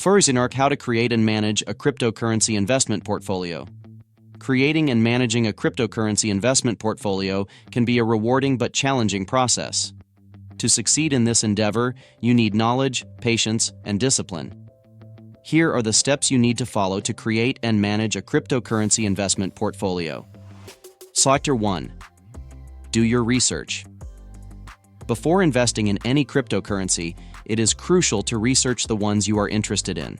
First, how to create and manage a cryptocurrency investment portfolio. Creating and managing a cryptocurrency investment portfolio can be a rewarding but challenging process. To succeed in this endeavor, you need knowledge, patience, and discipline. Here are the steps you need to follow to create and manage a cryptocurrency investment portfolio. Sector 1. Do your research. Before investing in any cryptocurrency, it is crucial to research the ones you are interested in.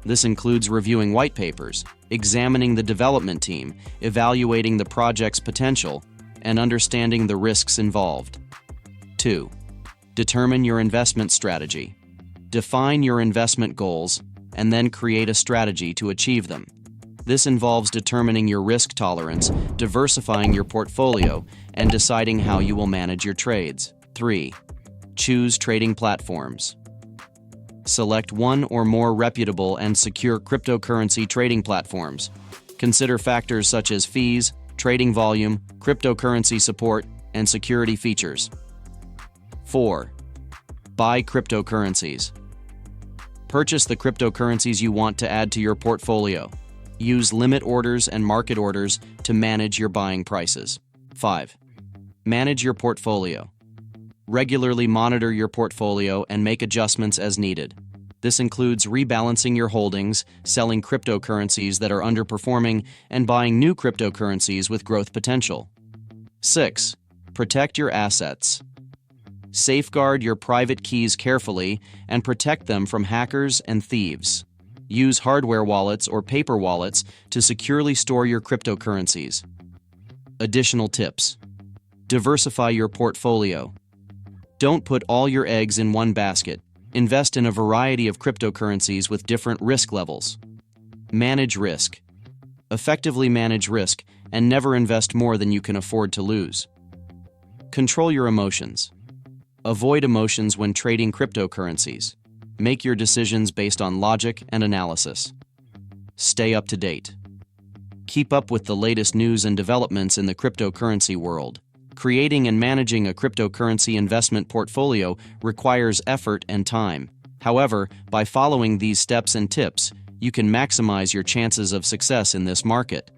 This includes reviewing white papers, examining the development team, evaluating the project's potential, and understanding the risks involved. 2. Determine your investment strategy. Define your investment goals, and then create a strategy to achieve them. This involves determining your risk tolerance, diversifying your portfolio, and deciding how you will manage your trades. 3. Choose trading platforms. Select one or more reputable and secure cryptocurrency trading platforms. Consider factors such as fees, trading volume, cryptocurrency support, and security features. 4. Buy cryptocurrencies. Purchase the cryptocurrencies you want to add to your portfolio. Use limit orders and market orders to manage your buying prices. 5. Manage your portfolio. Regularly monitor your portfolio and make adjustments as needed. This includes rebalancing your holdings, selling cryptocurrencies that are underperforming, and buying new cryptocurrencies with growth potential. 6. Protect your assets. Safeguard your private keys carefully and protect them from hackers and thieves. Use hardware wallets or paper wallets to securely store your cryptocurrencies. Additional tips. Diversify your portfolio. Don't put all your eggs in one basket. Invest in a variety of cryptocurrencies with different risk levels. Manage risk. Effectively manage risk and never invest more than you can afford to lose. Control your emotions. Avoid emotions when trading cryptocurrencies. Make your decisions based on logic and analysis. Stay up to date. Keep up with the latest news and developments in the cryptocurrency world. Creating and managing a cryptocurrency investment portfolio requires effort and time. However, by following these steps and tips, you can maximize your chances of success in this market.